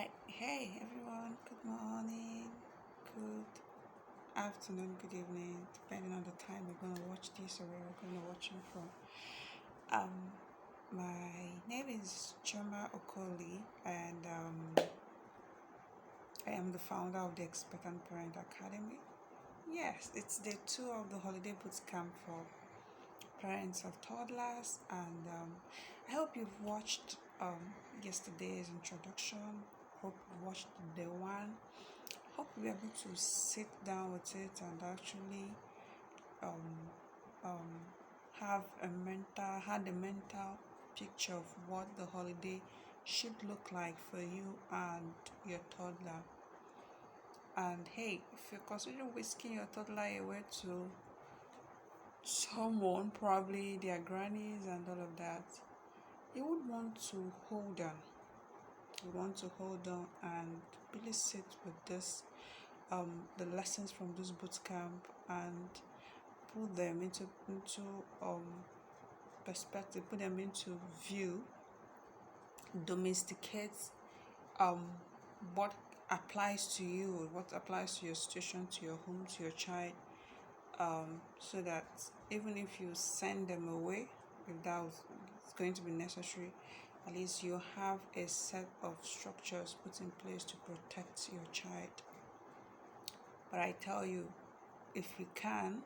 Right. Hey everyone, good morning, good afternoon, good evening, depending on the time you're gonna watch this or where you're gonna watch it from. Um my name is Choma Okoli and I am the founder of the Expectant Parent Academy. Yes, it's day two of the holiday bootcamp for parents of toddlers and I hope you've watched yesterday's introduction. Hope you watched day one. Hope we're able to sit down with it and actually um, um, had a mental picture of what the holiday should look like for you and your toddler. And hey, if you're considering whisking your toddler away to someone, probably their grannies and all of that, you would want to hold on. You want to hold on and really sit with this the lessons from this boot camp and put them into perspective, put them into view, domesticate um what applies to you, what applies to your situation, to your home, to your child, so that even if you send them away, if that was it's going to be necessary, at least you have a set of structures put in place to protect your child. But I tell you, if you can,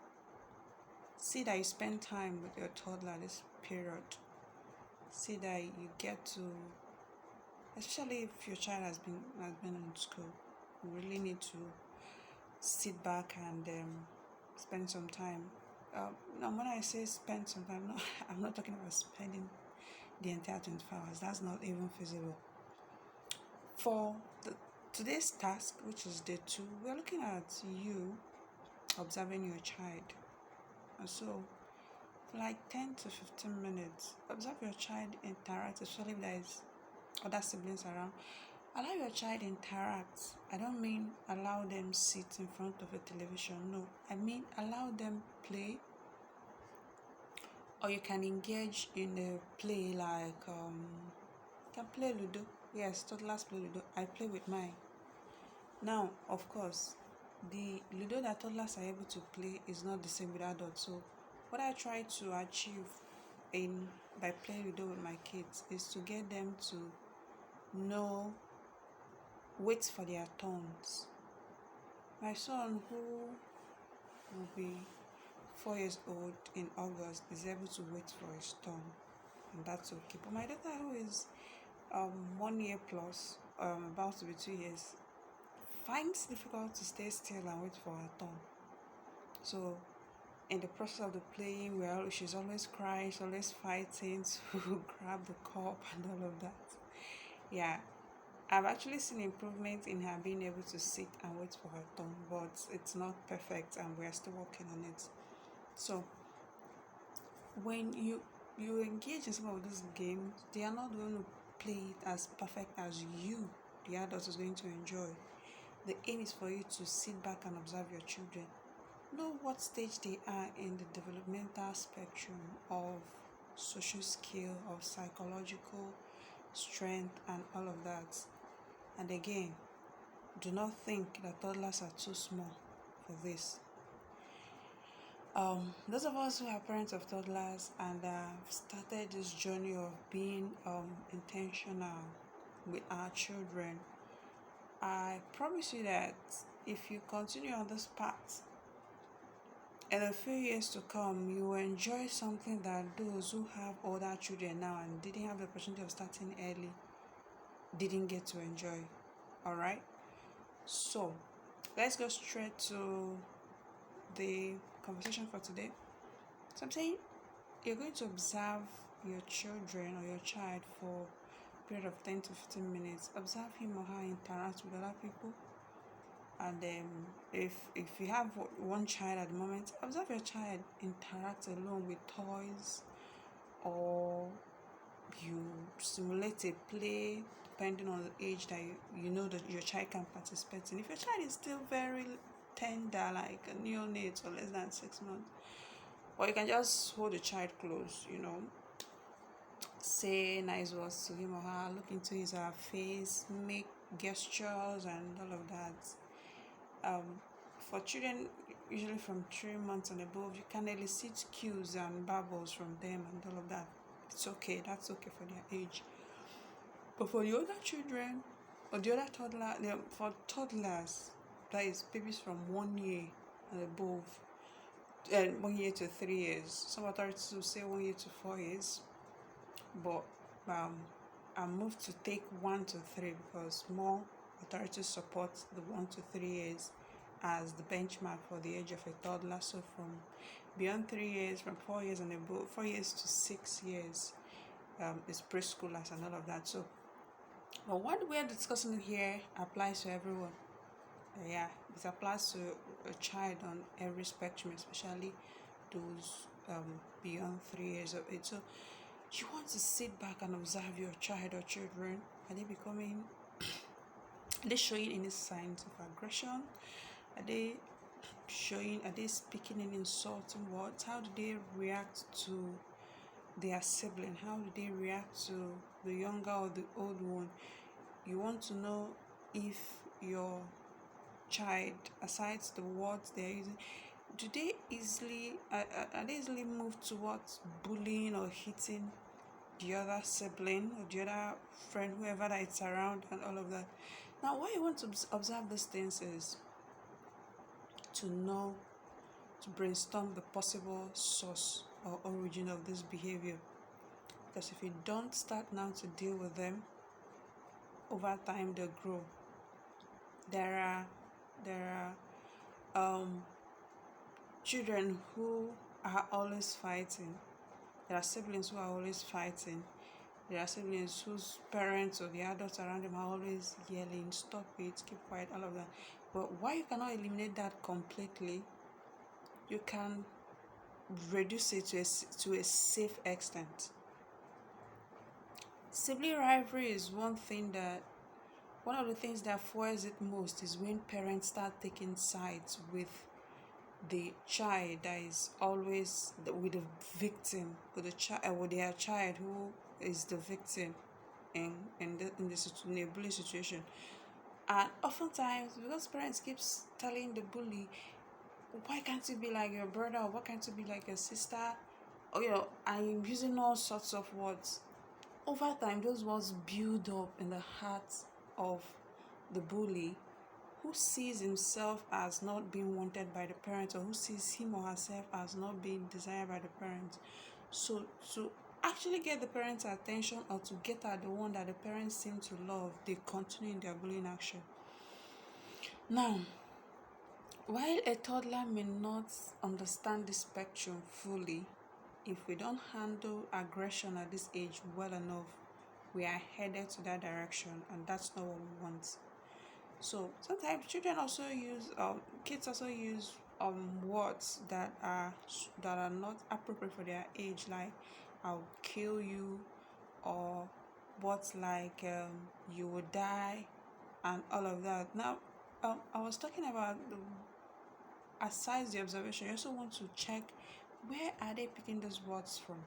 see that you spend time with your toddler this period. See that you get to, especially if your child has been in school, you really need to sit back and spend some time. Now, when I say spend some time, no, I'm not talking about spending the entire 24 hours. That's not even feasible. For today's task, which is day two, we're looking at you observing your child. And so for like 10 to 15 minutes, observe your child interact, especially if there is other siblings around. Allow your child interact. I don't mean allow them sit in front of a television. No, I mean allow them play, or you can engage in a play like you can play Ludo. Yes, toddlers play Ludo. I play with mine. Now, of course, the Ludo that toddlers are able to play is not the same with adults. So, what I try to achieve in by playing Ludo with my kids is to get them to know, wait for their turns. My son, who will be 4 years old in August, is able to wait for his turn, and that's okay. But my daughter, who is 1 year plus, about to be 2 years, finds difficult to stay still and wait for her turn. So in the process of the playing, she's always crying, she's always fighting to grab the cup and all of that. Yeah, I've actually seen improvement in her being able to sit and wait for her turn, but it's not perfect and we're still working on it. So when you engage in some of these games, they are not going to play it as perfect as you, the adult, is going to enjoy. The aim is for you to sit back and observe your children. Know what stage they are in the developmental spectrum of social skill, of psychological strength, and all of that. And again, do not think that toddlers are too small for this. Those of us who are parents of toddlers and started this journey of being intentional with our children, I promise you that if you continue on this path, in a few years to come, you will enjoy something that those who have older children now and didn't have the opportunity of starting early didn't get to enjoy. All right? So, let's go straight to the conversation for today. So, I'm saying you're going to observe your children or your child for a period of 10 to 15 minutes. Observe him or her interact with other people. And if you have one child at the moment, observe your child interact alone with toys, or you simulate a play depending on the age that you know that your child can participate in. If your child is still very tender, like a neonate or less than 6 months, or you can just hold the child close, say nice words to him or her, look into his or her face, make gestures and all of that. um, for children usually from 3 months and above, you can elicit cues and babbles from them and all of that. It's okay, that's okay for their age. But for the older children or the other toddler, for toddlers, that is babies from 1 year and above, and 1 year to 3 years. Some authorities will say 1 year to 4 years, but um, I moved to take 1 to 3 because more authorities support the 1 to 3 years as the benchmark for the age of a toddler. So from beyond 3 years, from 4 years and above, 4 years to 6 years is preschoolers and all of that. So, but what we are discussing here applies to everyone. Yeah, it applies to a child on every spectrum, especially those beyond 3 years of age. So you want to sit back and observe your child or children. Are they showing any signs of aggression? Are they speaking in insulting words? How do they react to their sibling? How do they react to the younger or the old one? You want to know if your child, aside the words they're using, do they easily are they easily moved towards bullying or hitting the other sibling or the other friend, whoever that is around, and all of that. Now, why you want to observe these things is to know, to brainstorm the possible source or origin of this behavior. Because if you don't start now to deal with them, over time they grow. There are children who are always fighting. There are siblings who are always fighting. There are siblings whose parents or the adults around them are always yelling, stop it, keep quiet, all of that. But why you cannot eliminate that completely, you can reduce it to a safe extent. Sibling rivalry is one of the things that fuels it most is when parents start taking sides with the child that is always with the victim, with their child who is the victim in a bully situation. And oftentimes, because parents keeps telling the bully, why can't you be like your brother, or why can't you be like your sister, or I'm using all sorts of words. Over time, those words build up in the heart of the bully, who sees himself as not being wanted by the parents, or who sees him or herself as not being desired by the parents. So to actually get the parents' attention, or to get at the one that the parents seem to love, they continue in their bullying action. Now, while a toddler may not understand the spectrum fully, if we don't handle aggression at this age well enough, we are headed to that direction, and that's not what we want. So sometimes kids also use words that are not appropriate for their age, like "I'll kill you," or words like "you will die," and all of that. Now, I was talking about aside the observation, you also want to check, where are they picking those words from?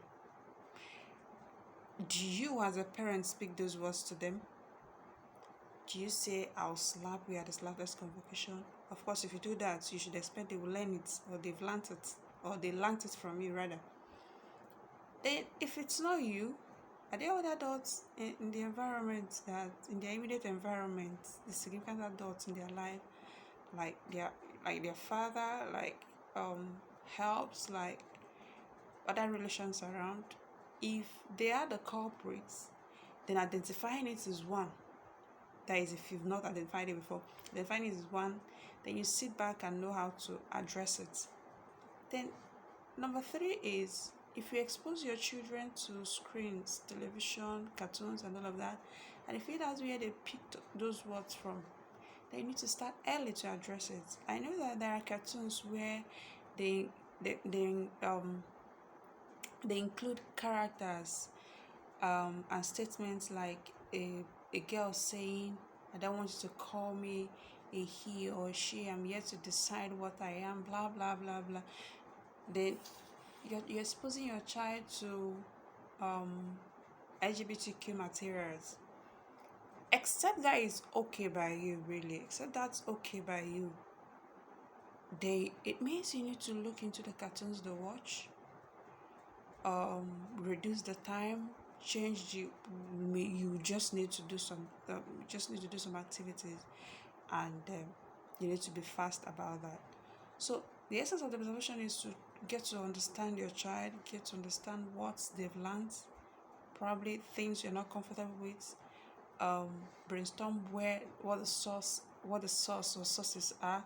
Do you as a parent speak those words to them? Do you say, "I'll slap you" at the slightest convocation? Of course, if you do that, you should expect they will learn it, or they've learned it, or they learned it from you rather. Then, if it's not you, are there other adults in the environment, that in their immediate environment, the significant adults in their life, like their father, helps, like other relations around? If they are the culprits, then identifying it is one. That is, if you've not identified it before, identifying it is one. Then you sit back and know how to address it. Then number 3 is, if you expose your children to screens, television, cartoons, and all of that, and if that's where they picked those words from, then you need to start early to address it. I know that there are cartoons where they include characters and statements like a girl saying, "I don't want you to call me a he or a she, I'm yet to decide what I am," blah blah blah blah. Then you're exposing your child to LGBTQ materials. Except that is okay by you, really, except that's okay by you, it means you need to look into the cartoons they watch, reduce the time, change the, you just need to do some you just need to do some activities, and you need to be fast about that. So the essence of the observation is to get to understand your child, get to understand what they've learned, probably things you're not comfortable with, brainstorm what the source or sources are,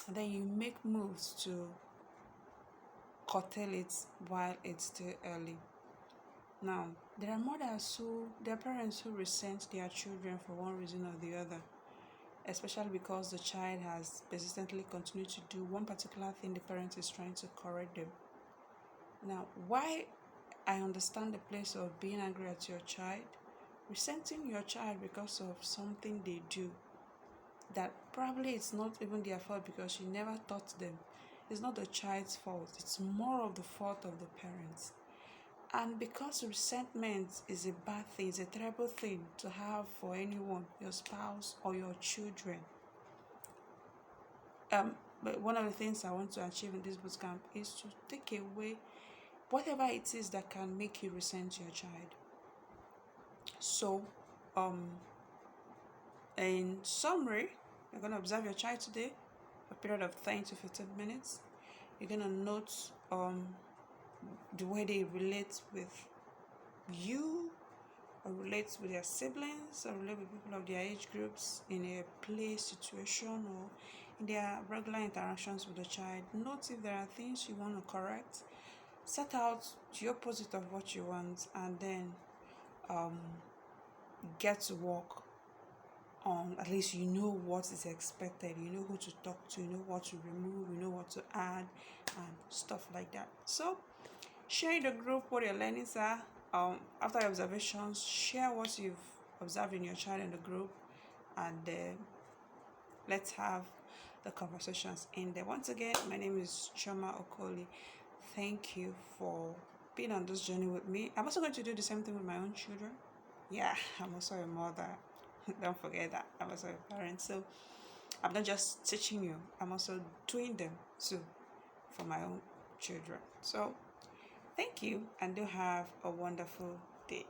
and then you make moves to curtail it while it's still early. Now, there are parents who resent their children for one reason or the other, especially because the child has persistently continued to do one particular thing the parent is trying to correct them. Now, why I understand the place of being angry at your child, resenting your child because of something they do that probably it's not even their fault because you never taught them. It's not the child's fault, it's more of the fault of the parents. And because resentment is a bad thing, it's a terrible thing to have for anyone, your spouse or your children. But one of the things I want to achieve in this bootcamp is to take away whatever it is that can make you resent your child. So, um, in summary, you're going to observe your child today for a period of 10 to 15 minutes. You're going to note the way they relate with you, or relate with their siblings, or relate with people of their age groups in a play situation or in their regular interactions with the child. Note if there are things you want to correct. Set out the opposite of what you want, and then get to work on, at least you know what is expected, you know who to talk to, you know what to remove, you know what to add, and stuff like that. So share in the group what your learnings are. After your observations, share what you've observed in your child in the group, and let's have the conversations in there. Once again, my name is Choma Okoli. Thank you for being on this journey with me. I'm also going to do the same thing with my own children. Yeah, I'm also a mother. Don't forget that. I'm also a parent. So I'm not just teaching you, I'm also doing them too for my own children. So thank you, and do have a wonderful day.